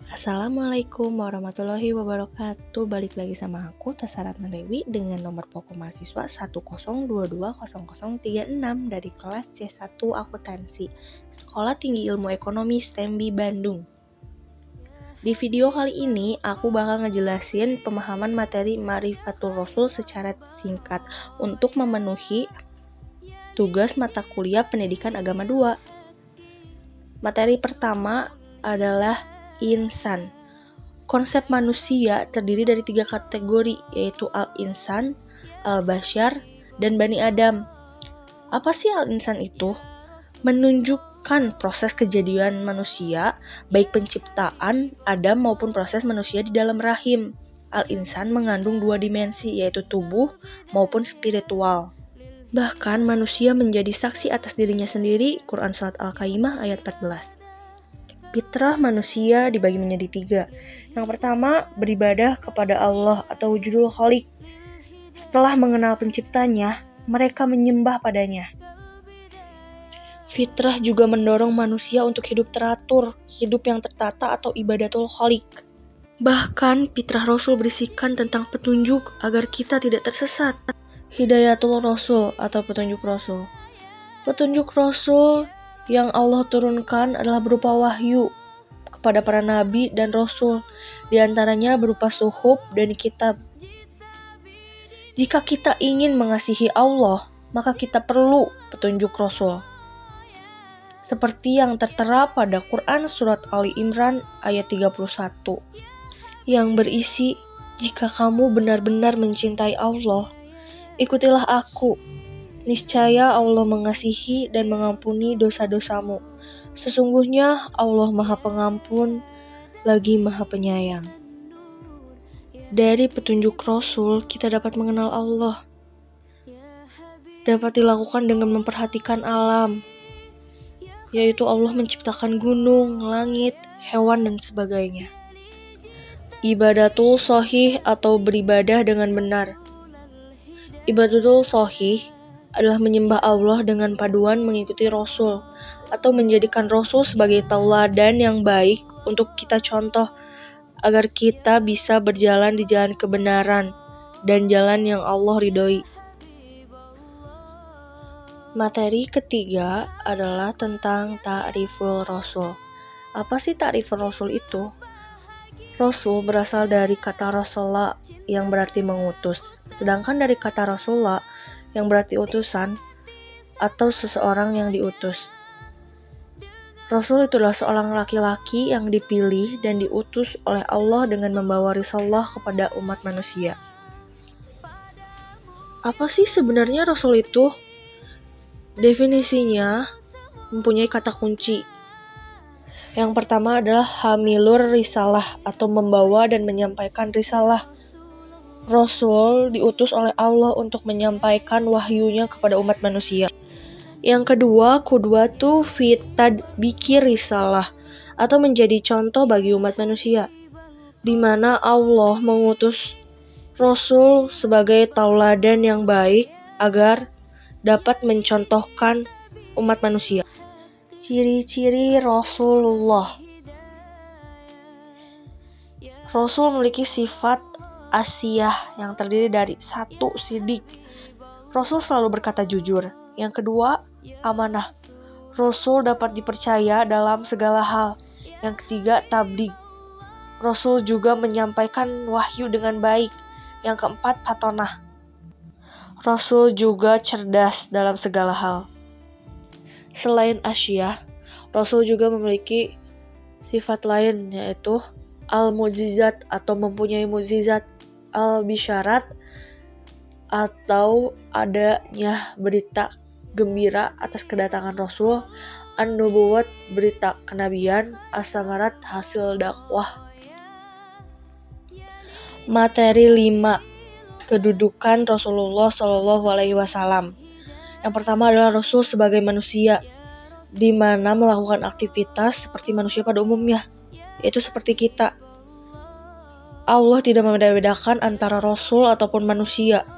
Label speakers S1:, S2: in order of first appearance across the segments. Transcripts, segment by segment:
S1: Assalamualaikum warahmatullahi wabarakatuh. Balik lagi sama aku Tessa Ratna Dewi dengan nomor pokok mahasiswa 102200036 dari kelas C1 Akuntansi Sekolah Tinggi Ilmu Ekonomi STEMBI Bandung. Di video kali ini aku bakal ngejelasin pemahaman materi Ma'rifatul Rasul secara singkat untuk memenuhi tugas mata kuliah Pendidikan Agama 2. Materi pertama adalah insan. Konsep manusia terdiri dari 3 kategori, yaitu al-insan, al-basyar, dan bani Adam. Apa sih al-insan itu? Menunjukkan proses kejadian manusia, baik penciptaan Adam maupun proses manusia di dalam rahim. Al-insan mengandung 2 dimensi, yaitu tubuh maupun spiritual. Bahkan manusia menjadi saksi atas dirinya sendiri, Quran Surat Al-Qaimah ayat 14. Fitrah manusia dibagi menjadi 3. Yang pertama, beribadah kepada Allah atau wujudul khaliq. Setelah mengenal penciptanya, mereka menyembah padanya. Fitrah juga mendorong manusia untuk hidup teratur, hidup yang tertata atau ibadatul khaliq. Bahkan fitrah Rasul berisikan tentang petunjuk agar kita tidak tersesat. Hidayatul Rasul atau petunjuk Rasul. Petunjuk Rasul yang Allah turunkan adalah berupa wahyu kepada para nabi dan rasul, diantaranya berupa suhuf dan kitab. Jika kita ingin mengasihi Allah, maka kita perlu petunjuk Rasul. Seperti yang tertera pada Quran Surat Ali Imran ayat 31, yang berisi, "Jika kamu benar-benar mencintai Allah, ikutilah aku. Niscaya Allah mengasihi dan mengampuni dosa-dosamu. Sesungguhnya Allah Maha Pengampun lagi Maha Penyayang." Dari petunjuk Rasul, kita dapat mengenal Allah. Dapat dilakukan dengan memperhatikan alam, yaitu Allah menciptakan gunung, langit, hewan, dan sebagainya. Ibadatul shahih atau beribadah dengan benar. Ibadatul shahih adalah menyembah Allah dengan paduan mengikuti Rasul atau menjadikan Rasul sebagai tauladan yang baik untuk kita contoh agar kita bisa berjalan di jalan kebenaran dan jalan yang Allah ridhoi. Materi ketiga adalah tentang ta'riful Rasul. Apa sih ta'riful Rasul itu? Rasul berasal dari kata Rasulullah yang berarti mengutus, sedangkan dari kata Rasulullah yang berarti utusan atau seseorang yang diutus. Rasul itu adalah seorang laki-laki yang dipilih dan diutus oleh Allah dengan membawa risalah kepada umat manusia. Apa sih sebenarnya Rasul itu? Definisinya mempunyai kata kunci. Yang pertama adalah hamilur risalah atau membawa dan menyampaikan risalah. Rasul diutus oleh Allah untuk menyampaikan wahyunya kepada umat manusia. Yang kedua, qudwatu fi tadbiki risalah atau menjadi contoh bagi umat manusia, di mana Allah mengutus Rasul sebagai tauladan yang baik agar dapat mencontohkan umat manusia. Ciri-ciri Rasulullah. Rasul memiliki sifat asiyah yang terdiri dari 1. Sidik. Rasul selalu berkata jujur. Yang kedua, amanah. Rasul dapat dipercaya dalam segala hal. Yang ketiga, tabligh. Rasul juga menyampaikan wahyu dengan baik. Yang keempat, fatonah. Rasul juga cerdas dalam segala hal. Selain asyah, Rasul juga memiliki sifat lain, yaitu al-mukjizat atau mempunyai mukjizat, al-bisyarat atau adanya berita gembira atas kedatangan Rasul, an-nubuwat berita kenabian, as-samarat hasil dakwah. Materi 5. Kedudukan Rasulullah SAW. Yang pertama adalah Rasul sebagai manusia, di mana melakukan aktivitas seperti manusia pada umumnya, yaitu seperti kita. Allah tidak membedakan antara Rasul ataupun manusia.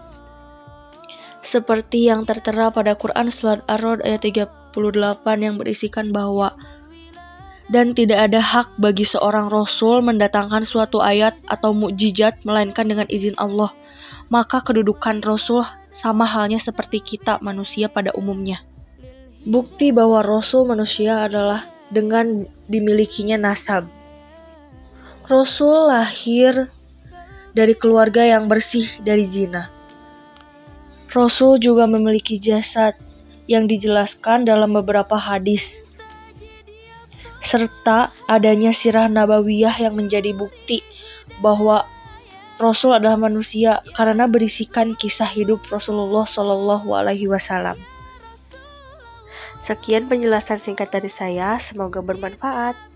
S1: Seperti yang tertera pada Quran Surat Ar-Ra'd ayat 38 yang berisikan bahwa Dan tidak ada hak bagi seorang rasul mendatangkan suatu ayat atau mukjizat melainkan dengan izin Allah. Maka kedudukan rasul sama halnya seperti kita manusia pada umumnya. Bukti bahwa rasul manusia adalah dengan dimilikinya nasab. Rasul lahir dari keluarga yang bersih dari zina. Rasul juga memiliki jasad yang dijelaskan dalam beberapa hadis, serta adanya sirah nabawiyah yang menjadi bukti bahwa Rasul adalah manusia karena berisikan kisah hidup Rasulullah Shallallahu Alaihi Wasallam. Sekian penjelasan singkat dari saya, semoga bermanfaat.